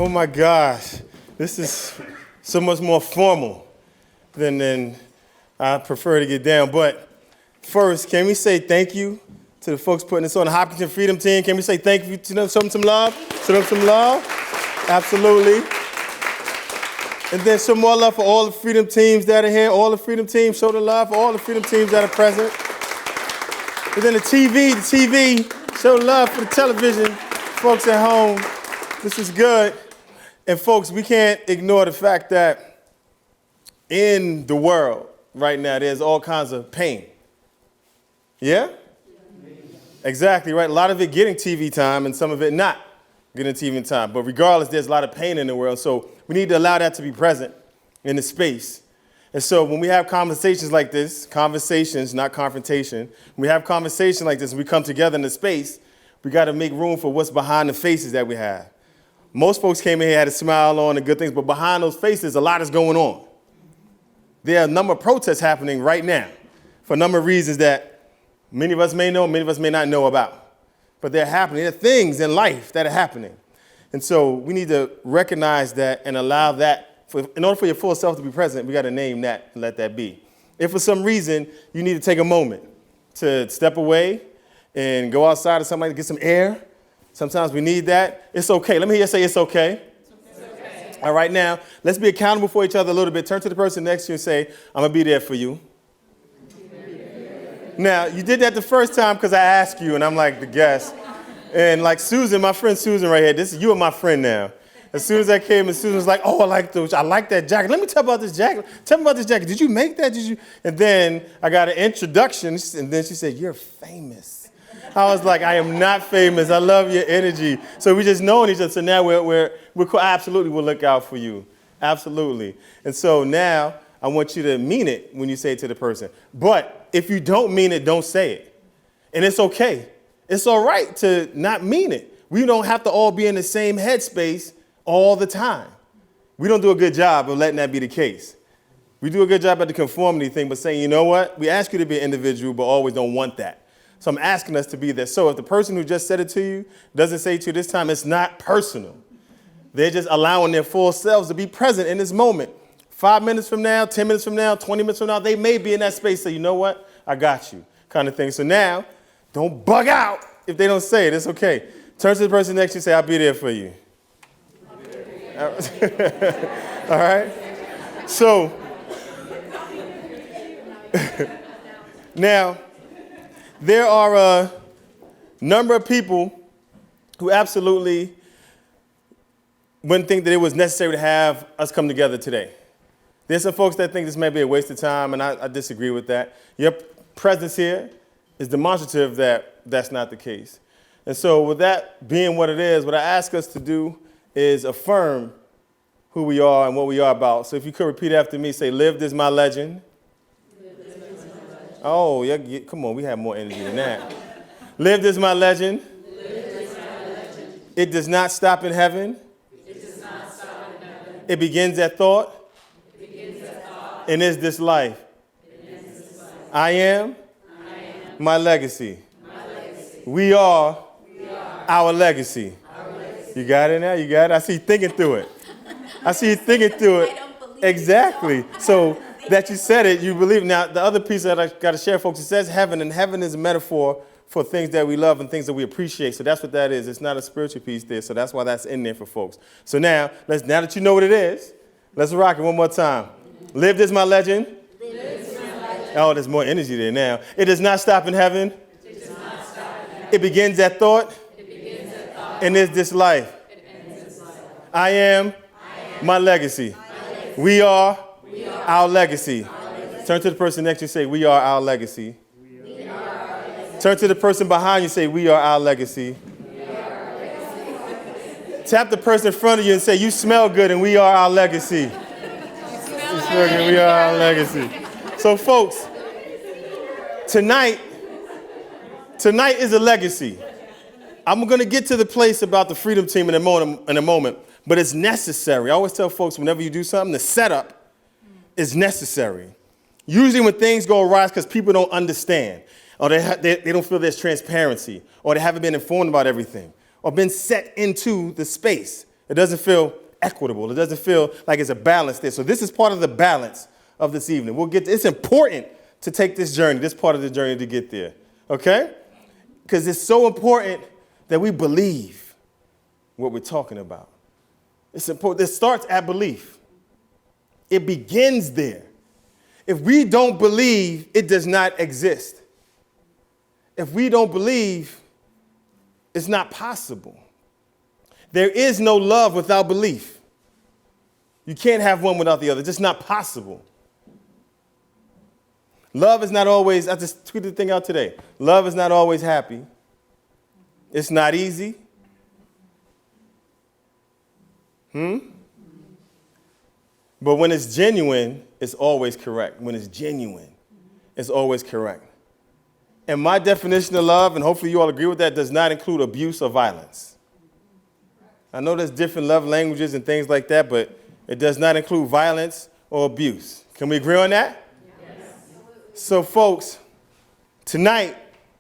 Oh my gosh, this is so much more formal than I prefer to get down. But first, can we say thank you to the folks putting this on, the Hopkinton Freedom Team? Can we say thank you to them, show them some love? Show them some love? Absolutely. And then some more love for all the Freedom Teams that are here. All the Freedom Teams, show the love for all the Freedom Teams that are present. And then the TV, show love for the television folks at home. This is good. And folks, we can't ignore the fact that in the world right now, there's all kinds of pain. Yeah? Exactly, right? A lot of it getting TV time and some of it not getting TV time. But regardless, there's a lot of pain in the world. So we need to allow that to be present in the space. And so when we have conversations like this, conversations, not confrontation, when we have conversations like this and we come together in the space, we got to make room for what's behind the faces that we have. Most folks came in here, had a smile on and good things, but behind those faces, a lot is going on. There are a number of protests happening right now for a number of reasons that many of us may know, many of us may not know about. But they're happening. There are things in life that are happening. And so we need to recognize that and allow that. In order for your full self to be present, we got to name that and let that be. If for some reason you need to take a moment to step away and go outside or something to get some air, sometimes we need that. It's okay. Let me hear you say it's okay. It's okay. All right, now, let's be accountable for each other a little bit. Turn to the person next to you and say, I'm going to be there for you. Now, you did that the first time because I asked you, and I'm like the guest. And like Susan, my friend Susan right here, you are my friend now. As soon as I came, and Susan was like, oh, I like that jacket. Let me tell you about this jacket. Tell me about this jacket. Did you make that? Did you? And then I got an introduction, and then she said, you're famous. I was like, I am not famous. I love your energy. So we just knowing each other. So now we're absolutely will look out for you. Absolutely. And so now I want you to mean it when you say it to the person. But if you don't mean it, don't say it. And it's okay. It's all right to not mean it. We don't have to all be in the same headspace all the time. We don't do a good job of letting that be the case. We do a good job at the conformity thing, but saying, you know what? We ask you to be an individual, but always don't want that. So I'm asking us to be there. So if the person who just said it to you doesn't say it to you this time, it's not personal. They're just allowing their full selves to be present in this moment. 5 minutes from now, 10 minutes from now, 20 minutes from now, they may be in that space. So you know what? I got you, kind of thing. So now, don't bug out if they don't say it. It's okay. Turn to the person next to you and say, I'll be there for you. All right? So, now, there are a number of people who absolutely wouldn't think that it was necessary to have us come together today. There's some folks that think this may be a waste of time, and I disagree with that. Your presence here is demonstrative that that's not the case. And so with that being what it is, what I ask us to do is affirm who we are and what we are about. So if you could repeat after me, say, lived is my legend. Oh, yeah, come on, we have more energy than that. Lived is my legend. It does not stop in heaven. It begins at thought. And is this life. I am my legacy. We are our legacy. You got it now? You got it? I see you thinking through it. I see you thinking through it. Exactly. So that you said it, you believe. Now, the other piece that I got to share, folks, it says heaven, and heaven is a metaphor for things that we love and things that we appreciate. So that's what that is. It's not a spiritual piece there, so that's why that's in there for folks. So now that you know what it is, let's rock it one more time. Lived is my legend. Oh, there's more energy there now. It does not stop in heaven. It begins at thought. And is this life. I am my legacy. We are our legacy. Turn to the person next to you and say, we are our legacy. Turn to the person behind you and say, we are our legacy. Tap the person in front of you and say, you smell good and we are our legacy. You smell good, we are our legacy. So folks, tonight is a legacy. I'm going to get to the place about the Freedom Team in a moment, but it's necessary. I always tell folks whenever you do something, the setup is necessary. Usually when things go awry, it's because people don't understand, or they don't feel there's transparency, or they haven't been informed about everything, or been set into the space. It doesn't feel equitable. It doesn't feel like it's a balance there. So this is part of the balance of this evening. It's important to take this journey, this part of the journey to get there, okay? Because it's so important that we believe what we're talking about. It's important. It starts at belief. It begins there. If we don't believe, it does not exist. If we don't believe, it's not possible. There is no love without belief. You can't have one without the other. It's just not possible. Love is not always, I just tweeted the thing out today. Love is not always happy. It's not easy. But when it's genuine, it's always correct. When it's genuine, it's always correct. And my definition of love, and hopefully you all agree with that, does not include abuse or violence. I know there's different love languages and things like that, but it does not include violence or abuse. Can we agree on that? Yes. So, folks, tonight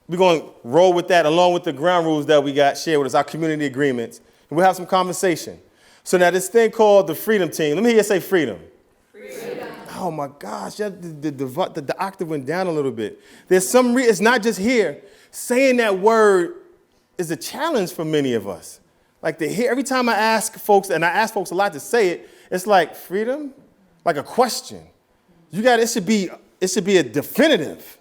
we're going to roll with that along with the ground rules that we got shared with us, our community agreements, and we'll have some conversation. So now this thing called the Freedom Team. Let me hear you say freedom. Freedom. Oh, my gosh. The octave went down a little bit. There's some it's not just here. Saying that word is a challenge for many of us. Like to hear, every time I ask folks, and I ask folks a lot to say it, it's like freedom, like a question. It should be a definitive.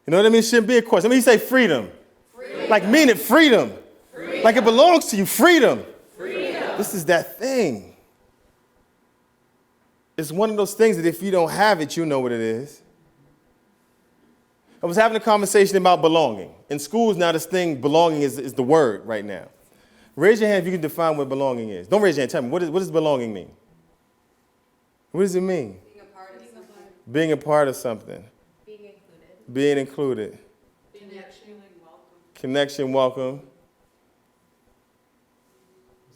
You know what I mean? It shouldn't be a question. Let me say freedom. Freedom. Like mean it, freedom. Freedom. Like it belongs to you, freedom. Freedom. This is that thing. It's one of those things that if you don't have it, you know what it is. I was having a conversation about belonging. In schools now, this thing, belonging is the word right now. Raise your hand if you can define what belonging is. Don't raise your hand. Tell me, what does belonging mean? What does it mean? Being a part of something. Being a part of something. Being included. Being included. Connection, welcome.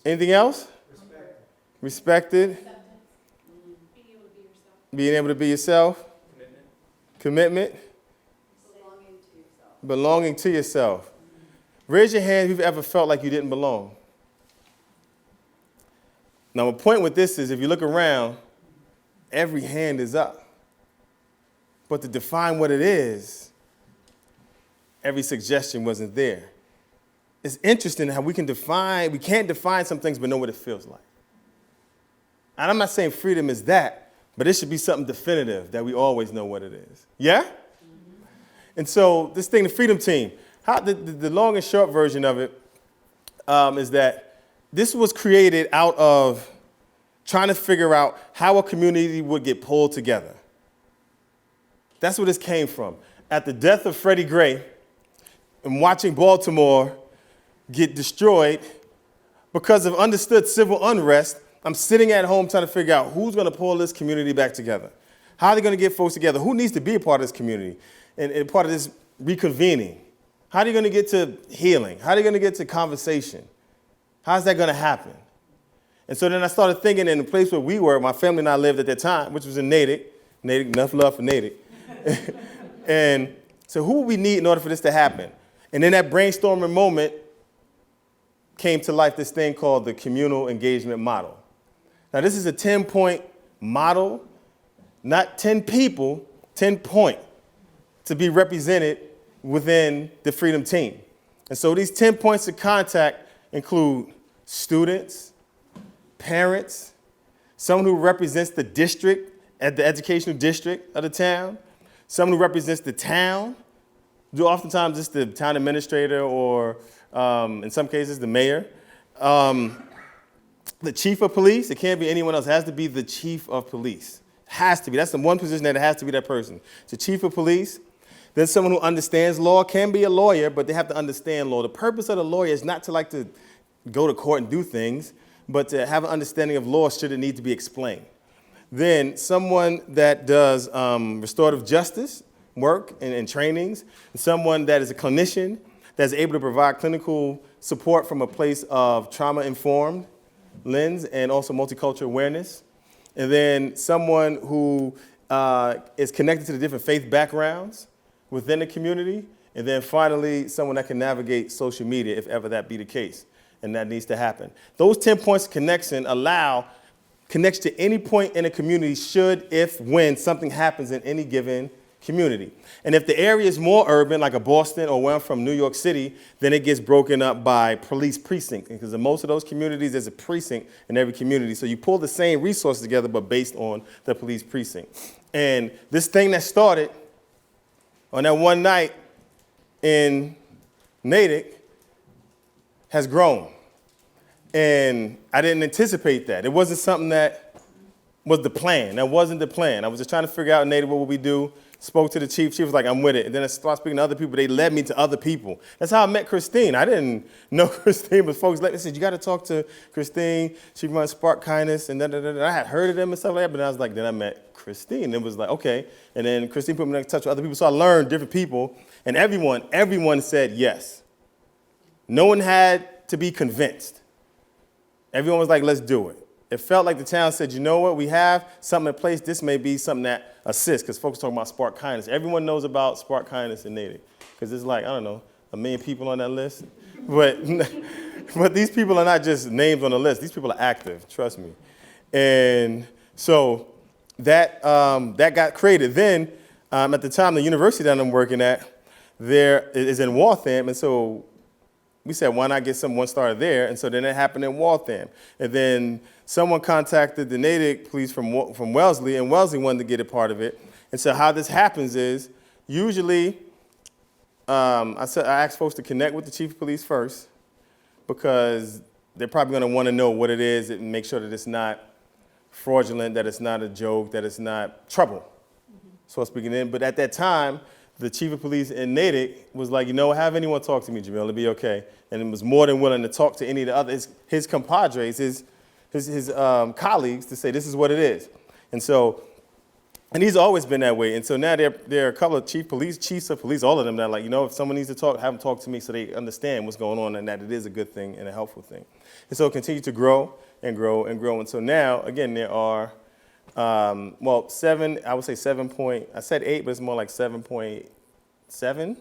Anything else? Respected. Being able to be yourself. Commitment. Belonging to yourself. Raise your hand if you've ever felt like you didn't belong. Now, my point with this is if you look around, every hand is up. But to define what it is, every suggestion wasn't there. It's interesting how we can't define some things but know what it feels like. And I'm not saying freedom is that, but it should be something definitive that we always know what it is. Yeah? Mm-hmm. And so this thing, the Freedom Team, the long and short version of it is that this was created out of trying to figure out how a community would get pulled together. That's where this came from. At the death of Freddie Gray and watching Baltimore get destroyed because of understood civil unrest, I'm sitting at home trying to figure out who's going to pull this community back together. How are they going to get folks together? Who needs to be a part of this community and part of this reconvening? How are you going to get to healing? How are you going to get to conversation? How's that going to happen? And so then I started thinking in the place where we were, my family and I lived at that time, which was in Natick. Enough love for Natick. And so who would we need in order for this to happen? And in that brainstorming moment came to life this thing called the communal engagement model. Now, this is a 10-point model, not 10 people, 10 point to be represented within the Freedom Team. And so these 10 points of contact include students, parents, someone who represents the district, at the educational district of the town, someone who represents the town, oftentimes it's the town administrator or in some cases the mayor, the chief of police. It can't be anyone else. It has to be the chief of police. Has to be. That's the one position that it has to be that person. It's the chief of police. Then someone who understands law, can be a lawyer, but they have to understand law. The purpose of the lawyer is not to go to court and do things, but to have an understanding of law should it need to be explained. Then someone that does restorative justice work and trainings, and someone that is a clinician that's able to provide clinical support from a place of trauma-informed lens and also multicultural awareness. And then someone who is connected to the different faith backgrounds within the community. And then finally, someone that can navigate social media, if ever that be the case. and that needs to happen. Those 10 points of connection connects to any point in a community should, if, when something happens in any given community. And if the area is more urban, like a Boston or where I'm from, New York City, then it gets broken up by police precinct. Because in most of those communities, there's a precinct in every community. So you pull the same resources together, but based on the police precinct. And this thing that started on that one night in Natick has grown. And I didn't anticipate that. It wasn't something that was the plan. That wasn't the plan. I was just trying to figure out in Natick what would we do. Spoke to the chief. She was like, I'm with it. And then I started speaking to other people. They led me to other people. That's how I met Christine. I didn't know Christine, but folks let me say, you got to talk to Christine. She runs Spark Kindness. And I had heard of them and stuff like that, but I was like, then I met Christine. It was like, okay. And then Christine put me in touch with other people. So I learned different people. And everyone said yes. No one had to be convinced. Everyone was like, let's do it. It felt like the town said, you know what, we have something in place. This may be something that assists, because folks talking about Spark Kindness. Everyone knows about Spark Kindness in Natick, because there's like, I don't know, 1 million people on that list. But these people are not just names on the list. These people are active, trust me. And so that got created. Then at the time, the university that I'm working at there is in Waltham, and so we said, why not get someone started there? And so then it happened in Waltham. And then someone contacted the Natick police from Wellesley, and Wellesley wanted to get a part of it. And so how this happens is, usually, I ask folks to connect with the chief of police first, because they're probably going to want to know what it is and make sure that it's not fraudulent, that it's not a joke, that it's not trouble. So speaking but at that time, the chief of police in Natick was like, you know, have anyone talk to me, Jamil, it'll be okay. And he was more than willing to talk to any of the other, his compadres, his colleagues, to say this is what it is. And so, and he's always been that way. And so now there are a couple of chiefs of police, all of them that are like, you know, if someone needs to talk, have them talk to me so they understand what's going on and that it is a good thing and a helpful thing. And so it continued to grow and grow and grow. And so now, again, there are, I would say 7 point, I said 8, but it's more like 7.7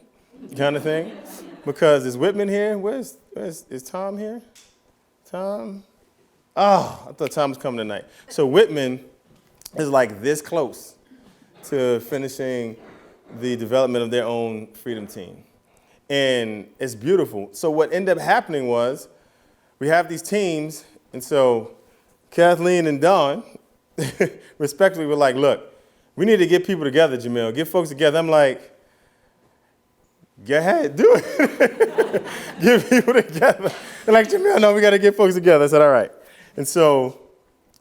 kind of thing. Because is Whitman here? Is Tom here? Tom? Oh, I thought Tom was coming tonight. So Whitman is like this close to finishing the development of their own Freedom Team. And it's beautiful. So what ended up happening was we have these teams, and so Kathleen and Dawn, respectively, were like, look, we need to get people together, Jamil, get folks together. I'm like, go ahead, do it. Get people together. They're like, Jamil, no, we got to get folks together. I said, all right. And so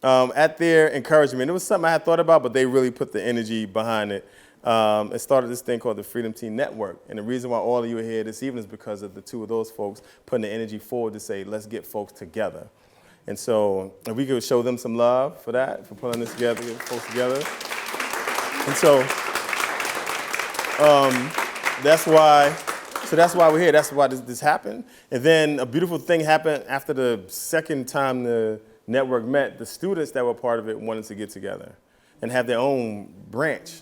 at their encouragement, it was something I had thought about, but they really put the energy behind it. It started this thing called the Freedom Team Network. And the reason why all of you are here this evening is because of the two of those folks putting the energy forward to say, let's get folks together. And so if we could show them some love for that, for pulling this together, get folks together. And so that's why we're here. That's why this happened. And then a beautiful thing happened after the second time the network met. The students that were part of it wanted to get together and have their own branch.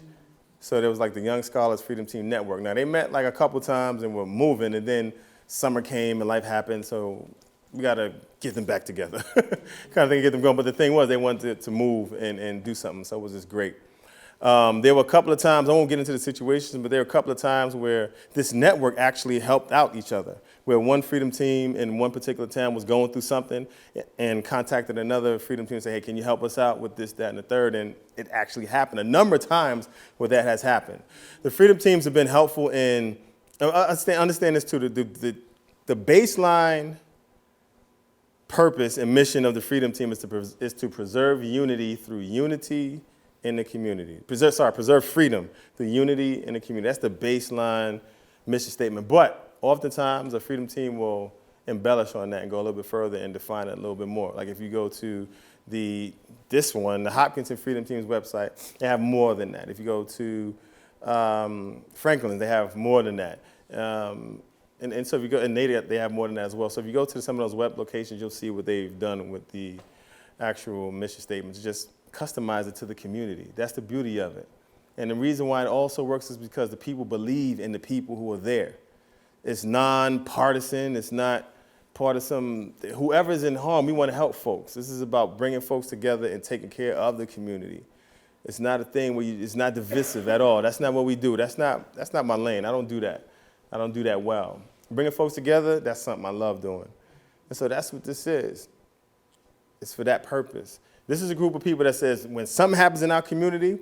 So there was like the Young Scholars Freedom Team Network. Now they met like a couple times and were moving, and then summer came and life happened, so we got to get them back together, kind of thing, get them going. But the thing was, they wanted to move and do something, so it was just great. There were a couple of times, I won't get into the situations, but there were a couple of times where this network actually helped out each other, where one Freedom Team in one particular town was going through something and contacted another Freedom Team and said, hey, can you help us out with this, that, and the third? And it actually happened. A number of times where that has happened. The Freedom Teams have been helpful in, understand this too, the baseline purpose and mission of the Freedom Team is to preserve unity through unity in the community. Preserve freedom through unity in the community. That's the baseline mission statement. But oftentimes a Freedom Team will embellish on that and go a little bit further and define it a little bit more. Like if you go to the Hopkinton Freedom Team's website, they have more than that. If you go to Franklin, they have more than that. And so if you go in Natick, they have more than that as well. So if you go to some of those web locations, you'll see what they've done with the actual mission statements. Just customize it to the community. That's the beauty of it. And the reason why it also works is because the people believe in the people who are there. It's nonpartisan. It's not part of whoever's in harm, we want to help folks. This is about bringing folks together and taking care of the community. It's not a thing where it's not divisive at all. That's not what we do. That's not my lane. I don't do that. I don't do that well. Bringing folks together, that's something I love doing. And so that's what this is. It's for that purpose. This is a group of people that says when something happens in our community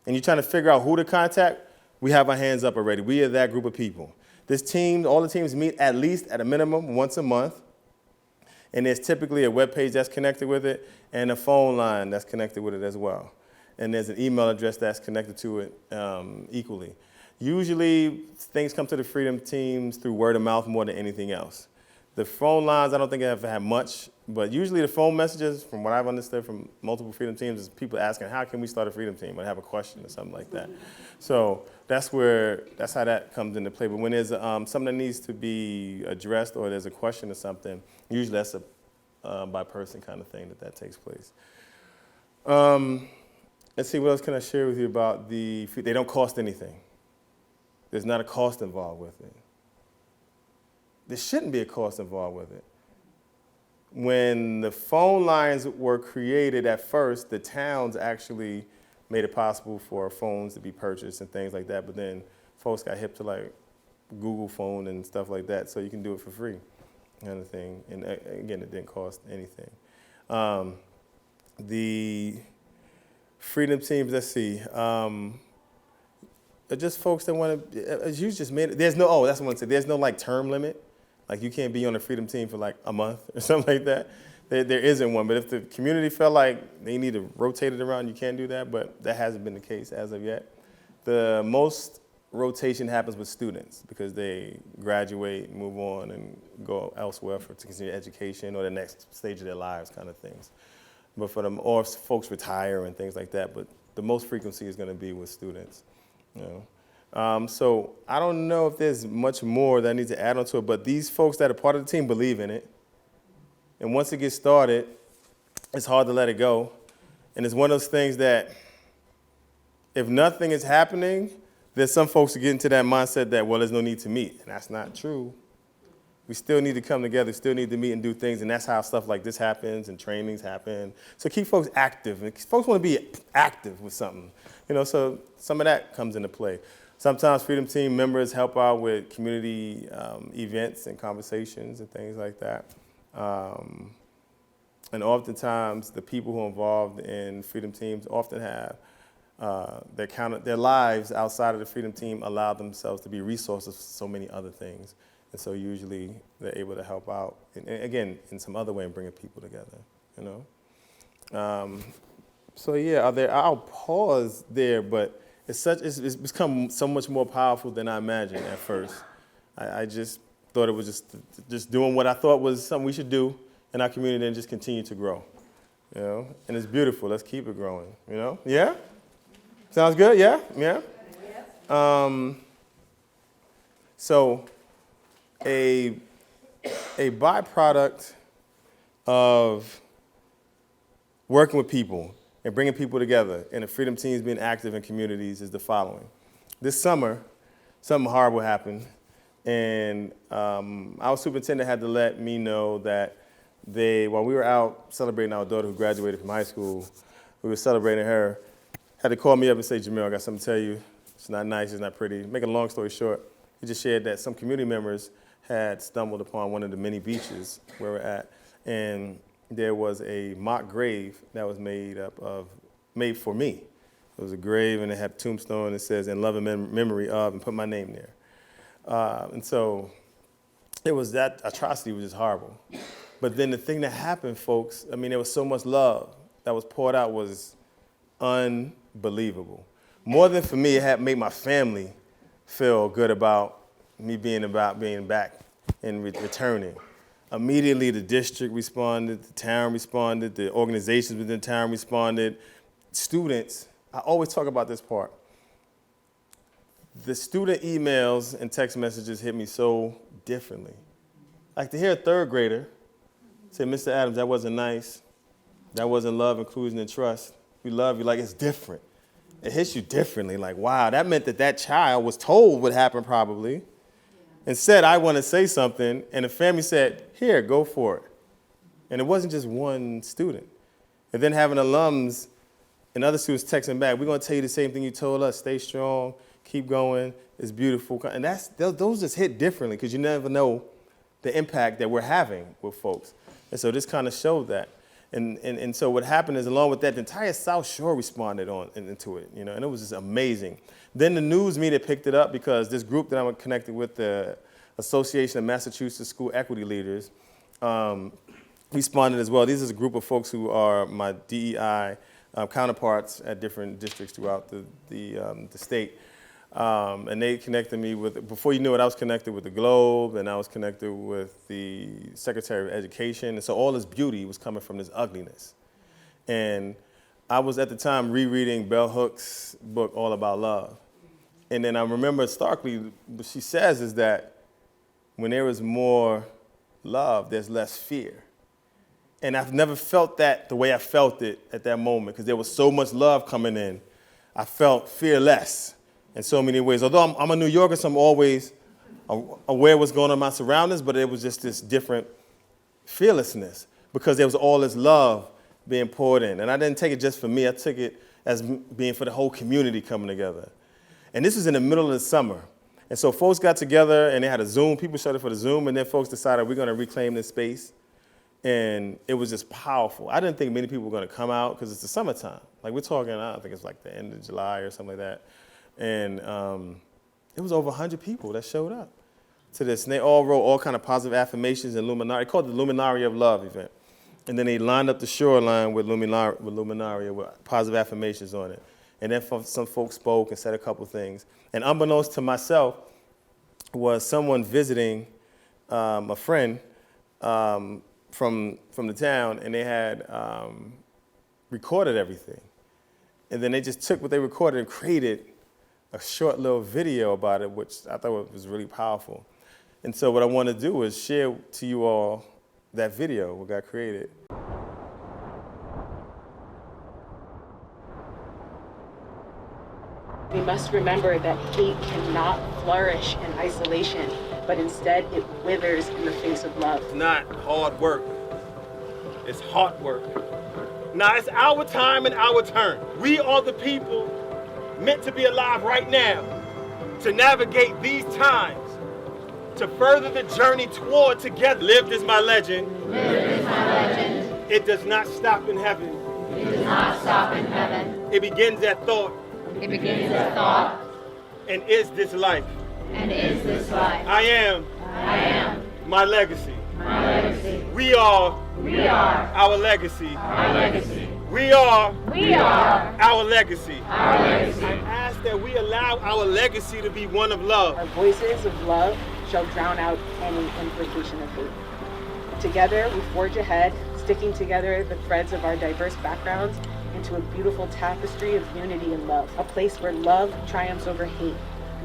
and you're trying to figure out who to contact, we have our hands up already. We are that group of people. This team, all the teams meet at least at a minimum once a month. And there's typically a web page that's connected with it and a phone line that's connected with it as well. And there's an email address that's connected to it equally. Usually, things come to the Freedom teams through word of mouth more than anything else. The phone lines, I don't think I've had much, but usually the phone messages, from what I've understood from multiple Freedom teams, is people asking, how can we start a Freedom team? Or have a question or something like that. So that's how that comes into play. But when there's something that needs to be addressed or there's a question or something, usually that's a by person kind of thing that takes place. Let's see, what else can I share with you about they don't cost anything. There's not a cost involved with it. There shouldn't be a cost involved with it. When the phone lines were created at first, the towns actually made it possible for phones to be purchased and things like that, but then folks got hip to like Google phone and stuff like that, so you can do it for free kind of thing. And again, it didn't cost anything. The Freedom teams, let's see. Just folks that want to, as you just made it, that's what I want to say. There's no like term limit. Like you can't be on the Freedom team for like a month or something like that. There isn't one, but if the community felt like they need to rotate it around, you can do that, but that hasn't been the case as of yet. The most rotation happens with students because they graduate, move on, and go elsewhere to continue education or the next stage of their lives kind of things. But for them, or folks retire and things like that, but the most frequency is going to be with students. So I don't know if there's much more that I need to add onto it, but these folks that are part of the team believe in it. And once it gets started, it's hard to let it go. And it's one of those things that if nothing is happening, there's some folks who get into that mindset that, well, there's no need to meet. And that's not true. We still need to come together, still need to meet and do things, and that's how stuff like this happens and trainings happen. So keep folks active. And folks want to be active with something, so some of that comes into play. Sometimes Freedom Team members help out with community events and conversations and things like that. And oftentimes, the people who are involved in Freedom Teams often have their lives outside of the Freedom Team allow themselves to be resources for so many other things. And so usually they're able to help out, and again, in some other way, and bringing people together, So yeah, I'll pause there, but it's become so much more powerful than I imagined at first. I just thought it was just doing what I thought was something we should do in our community and just continue to grow, And it's beautiful. Let's keep it growing, Yeah? Sounds good? Yeah? Yeah? So a byproduct of working with people and bringing people together and the Freedom Teams being active in communities is the following. This summer, something horrible happened, and our superintendent had to let me know that while we were out celebrating our daughter who graduated from high school, we were celebrating her, had to call me up and say, Jamil, I got something to tell you. It's not nice, it's not pretty. Making a long story short, he just shared that some community members had stumbled upon one of the many beaches where we're at, and there was a mock grave that was made for me. It was a grave, and it had a tombstone that says, in love and memory of, and put my name there. And so that atrocity was just horrible. But then the thing that happened, folks, there was so much love that was poured out was unbelievable. More than for me, it had made my family feel good about me being back and returning. Immediately, the district responded, the town responded, the organizations within the town responded. Students, I always talk about this part. The student emails and text messages hit me so differently. Like to hear a third grader say, Mr. Adams, that wasn't nice. That wasn't love, inclusion, and trust. We love you. Like, it's different. It hits you differently. Like, wow, that meant that child was told what happened probably. and said, I want to say something, and the family said, here, go for it. And it wasn't just one student. And then having alums and other students texting back, we're going to tell you the same thing you told us, stay strong, keep going, it's beautiful. And those just hit differently because you never know the impact that we're having with folks. And so this kind of showed that. And so what happened is, along with that, the entire South Shore responded into it, and it was just amazing. Then the news media picked it up because this group that I'm connected with, the Association of Massachusetts School Equity Leaders, responded as well. These is a group of folks who are my DEI counterparts at different districts throughout the state. And they connected me with, before you knew it, I was connected with the Globe, and I was connected with the Secretary of Education. And so all this beauty was coming from this ugliness. And I was at the time rereading Bell Hooks' book, All About Love. And then I remember starkly, what she says is that when there is more love, there's less fear. And I've never felt that the way I felt it at that moment, because there was so much love coming in. I felt fearless in so many ways. Although I'm a New Yorker, so I'm always aware of what's going on in my surroundings, but it was just this different fearlessness because there was all this love being poured in. And I didn't take it just for me, I took it as being for the whole community coming together. And this was in the middle of the summer. And so folks got together and they had a Zoom, people showed up for the Zoom, and then folks decided we're gonna reclaim this space. And it was just powerful. I didn't think many people were gonna come out because it's the summertime. Like we're talking, I don't think it's like the end of July or something like that. And it was over 100 people that showed up to this. And they all wrote all kind of positive affirmations and Luminaria. They called it the Luminaria of Love event. And then they lined up the shoreline with Luminaria with positive affirmations on it. And then some folks spoke and said a couple things. And unbeknownst to myself was someone visiting a friend from the town, and they had recorded everything. And then they just took what they recorded and created a short little video about it, which I thought was really powerful. And so what I want to do is share to you all that video, what got created. We must remember that hate cannot flourish in isolation, but instead it withers in the face of love. It's not hard work, it's hard work. Now it's our time and our turn. We are the people meant to be alive right now to navigate these times, to further the journey toward together. Lived is my legend. Lived is my legend. It does not stop in heaven. It does not stop in heaven. It begins at thought. It begins at thought. And is this life. And is this life. I am my legacy. My legacy. We are our legacy. Our legacy. We are our legacy. Our legacy. I ask that we allow our legacy to be one of love. Our voices of love shall drown out any implication of hate. Together, we forge ahead, sticking together the threads of our diverse backgrounds into a beautiful tapestry of unity and love. A place where love triumphs over hate,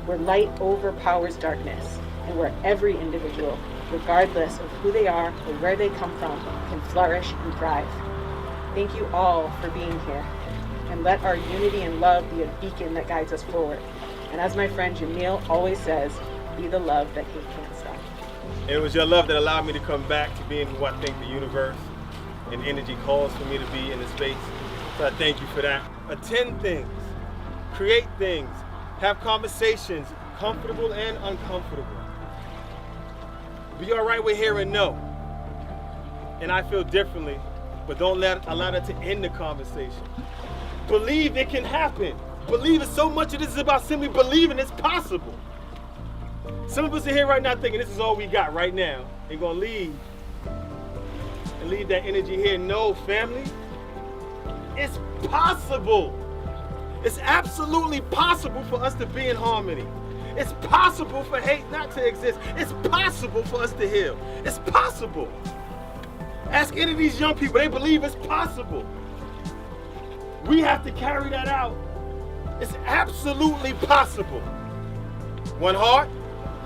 where light overpowers darkness, and where every individual, regardless of who they are or where they come from, can flourish and thrive. Thank you all for being here, and let our unity and love be a beacon that guides us forward. And as my friend Jamil always says, be the love that hate can't stop. And it was your love that allowed me to come back to being who I think the universe and energy calls for me to be in this space. So I thank you for that. Attend things, create things, have conversations, comfortable and uncomfortable. Be all right with hearing no. And I feel differently, but don't allow that to end the conversation. Believe it can happen. Believe it. So much of this is about simply believing it's possible. Some of us are here right now thinking this is all we got right now. And gonna leave and leave that energy here. No, family, it's possible. It's absolutely possible for us to be in harmony. It's possible for hate not to exist. It's possible for us to heal. It's possible. Ask any of these young people, they believe it's possible. We have to carry that out. It's absolutely possible. One heart.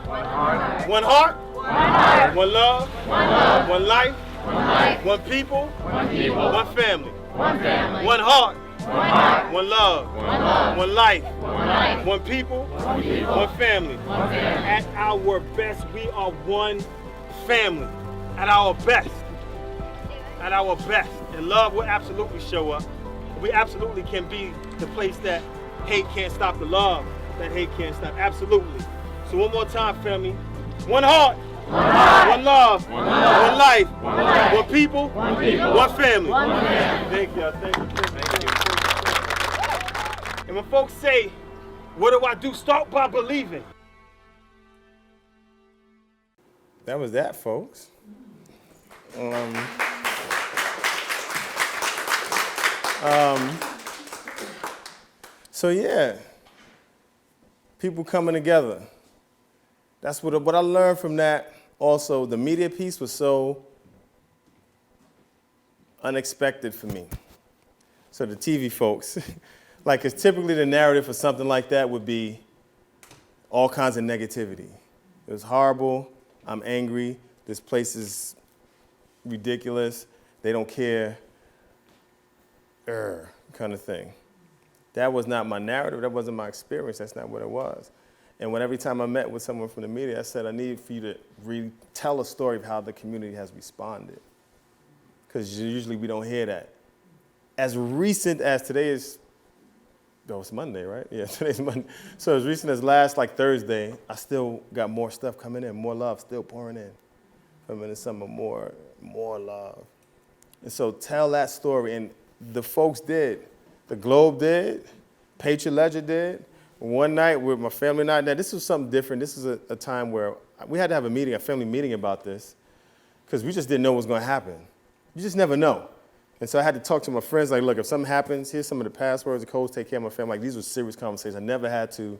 One heart. One heart. One heart. One love. One love. One life. One life. One people. One people. One family. One family. One heart. One love. One life. One people. One family. At our best, we are one family. At our best. At our best. And love will absolutely show up. We absolutely can be the place that hate can't stop the love that hate can't stop. Absolutely. So one more time, family. One heart. One love. One life. One people. One family. Thank you. Thank you. And when folks say, what do I do? Start by believing. That was that, folks. So yeah, people coming together. That's what I learned from that. Also, the media piece was so unexpected for me. So the TV folks, like it's typically the narrative for something like that would be all kinds of negativity. It was horrible, I'm angry, this place is ridiculous, they don't care, kind of thing. That was not my narrative, that wasn't my experience, that's not what it was. And when every time I met with someone from the media, I said, I need for you to retell a story of how the community has responded. Because usually we don't hear that. As recent as today is, it's Monday, right? Yeah, today's Monday. So as recent as last Thursday, I still got more stuff coming in, more love still pouring in. From in the summer, more love. And so tell that story, and the folks did. The Globe did, Patriot Ledger did. One night with my family night, now this was something different. This is a time where we had to have a family meeting about this, because we just didn't know what was going to happen. You just never know. And so I had to talk to my friends, like, look, if something happens, here's some of the passwords, the codes, take care of my family. Like, these were serious conversations. I never had to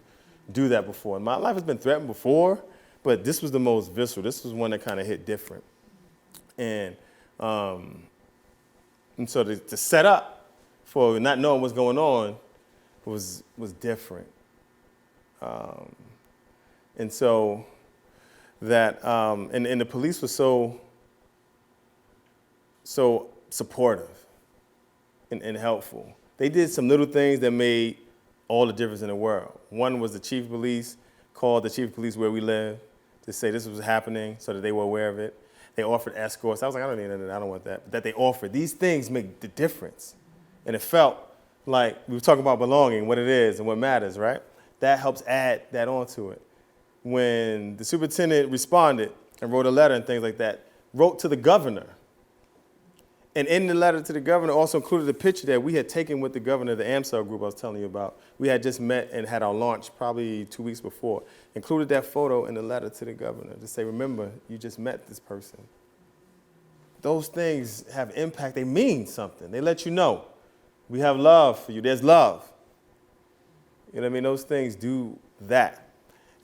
do that before. And my life has been threatened before, but this was the most visceral. This was one that kind of hit different. And so to set up for not knowing what's going on was different. And so that, and the police was so supportive and helpful. They did some little things that made all the difference in the world. One was the chief of police called the chief of police where we live to say this was happening so that they were aware of it. They offered escorts. I was like, I don't need that, I don't want that. But that they offered. These things make the difference. And it felt like we were talking about belonging, what it is and what matters, right? That helps add that onto it. When the superintendent responded and wrote a letter and things like that, wrote to the governor. And in the letter to the governor also included a picture that we had taken with the governor of the AMSEL group I was telling you about. We had just met and had our launch probably 2 weeks before. Included that photo in the letter to the governor to say, remember, you just met this person. Those things have impact. They mean something. They let you know. We have love for you. There's love. You know what I mean? Those things do that.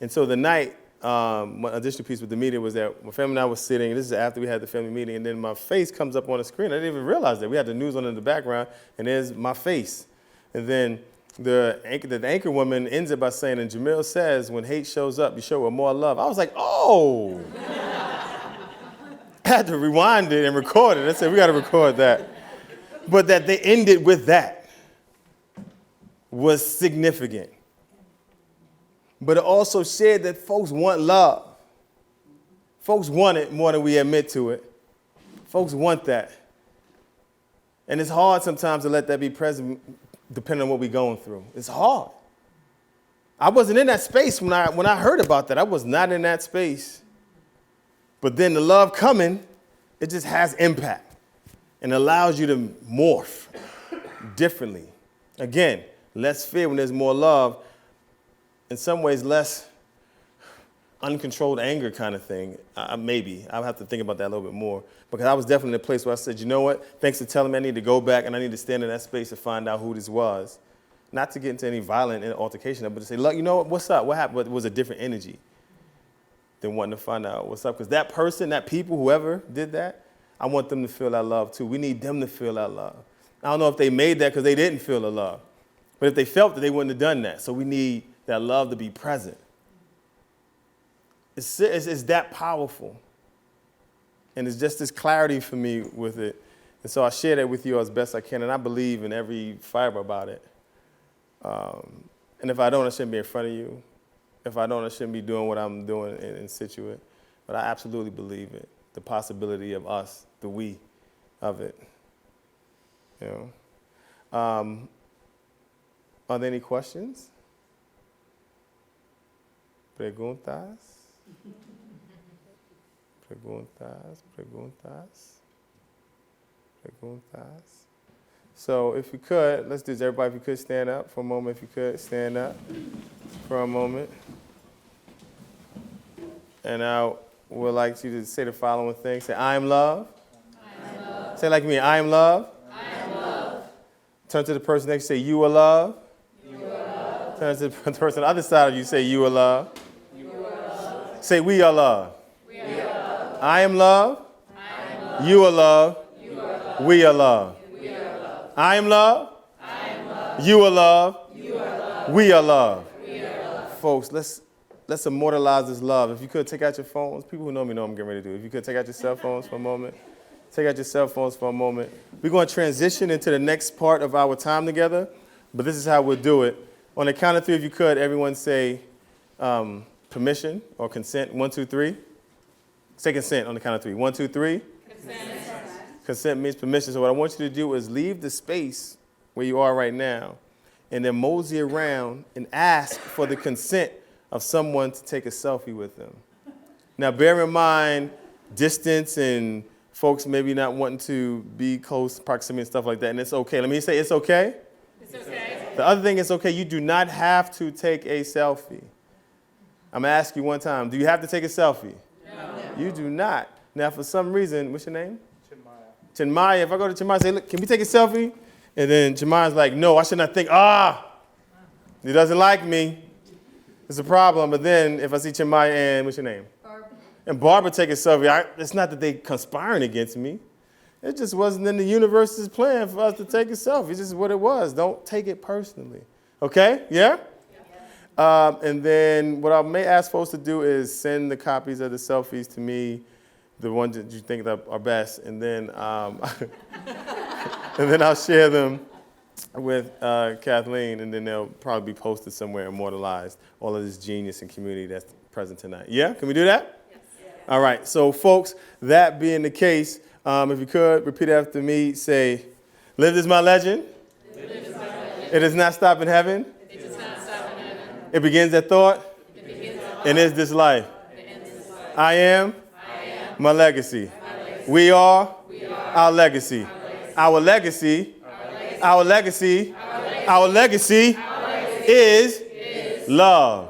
And so the night, one additional piece with the media was that my family and I was sitting, and this is after we had the family meeting, and then my face comes up on the screen. I didn't even realize that. We had the news on in the background, and there's my face. And then the anchor woman ends it by saying, and Jamil says, when hate shows up, you show it more love. I was like, oh. I had to rewind it and record it. I said, we got to record that. But that they ended with that was significant. But it also shared that folks want love. Folks want it more than we admit to it. Folks want that. And it's hard sometimes to let that be present depending on what we're going through. It's hard. I wasn't in that space when I heard about that. I was not in that space. But then the love coming, it just has impact and allows you to morph differently. Again, less fear when there's more love. In some ways, less uncontrolled anger kind of thing. Maybe. I'll have to think about that a little bit more. Because I was definitely in a place where I said, you know what? Thanks for telling me I need to go back and I need to stand in that space to find out who this was. Not to get into any violent altercation, but to say, look, you know what? What's up? What happened? It was a different energy than wanting to find out what's up. Because that person, that people, whoever did that, I want them to feel that love too. We need them to feel that love. I don't know if they made that because they didn't feel the love. But if they felt it, they wouldn't have done that. So we need that love to be present. It's that powerful. And it's just this clarity for me with it. And so I share that with you as best I can, and I believe in every fiber about it. And if I don't, I shouldn't be in front of you. If I don't, I shouldn't be doing what I'm doing in Scituate. But I absolutely believe it, the possibility of us, the we of it. You know. Are there any questions? Preguntas? So if you could, let's do this. Everybody, if you could stand up for a moment. If you could, stand up for a moment. And I would like you to say the following thing. Say, I am love. I am love. Say like me, I am love. I am love. Turn to the person next to you, say, you are love. You are love. Turn to the person on the other side of you, say, you are love. You are love. Say, we are love. We are love. I am love. I am love. You are love. You are love. We are love. We are love. I am love. I am love. You are love. You are love. We are love. We are love. Folks, let's immortalize this love. If you could take out your phones, people who know me know I'm getting ready to do it. If you could take out your cell phones for a moment. Take out your cell phones for a moment. We're going to transition into the next part of our time together, but this is how we'll do it. On the count of three, if you could, everyone say permission or consent. 1, 2, 3. Say consent on the count of three. 1, 2, 3. Consent. Consent means permission. So what I want you to do is leave the space where you are right now and then mosey around and ask for the consent of someone to take a selfie with them. Now, bear in mind distance and folks maybe not wanting to be close proximity and stuff like that, and it's okay. Let me say it's okay. It's okay. The other thing is okay, you do not have to take a selfie. I'm going to ask you one time, do you have to take a selfie? No. You do not. Now, for some reason, what's your name? Chinmaya. If I go to Chinmaya and say, look, can we take a selfie? And then Chinmaya's like, no, I should not think, he doesn't like me. It's a problem. But then if I see Chinmaya and what's your name? Barbara. And Barbara take a selfie, it's not that they conspiring against me. It just wasn't in the universe's plan for us to take a selfie. It's just what it was. Don't take it personally. Okay? Yeah? And then what I may ask folks to do is send the copies of the selfies to me, the ones that you think that are best, and then and then I'll share them with Kathleen, and then they'll probably be posted somewhere, immortalized, all of this genius and community that's present tonight. Yeah? Can we do that? Yes. All right. So, folks, that being the case, if you could, repeat after me. Say, live is my legend. It does not stop in heaven. It begins at thought. And is this life. I am my legacy. We are our legacy. Our legacy is love.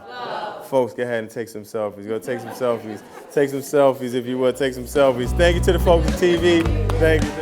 Folks, go ahead and take some selfies. Go take some selfies. Take some selfies if you would. Take some selfies. Thank you to the folks on TV. Thank you.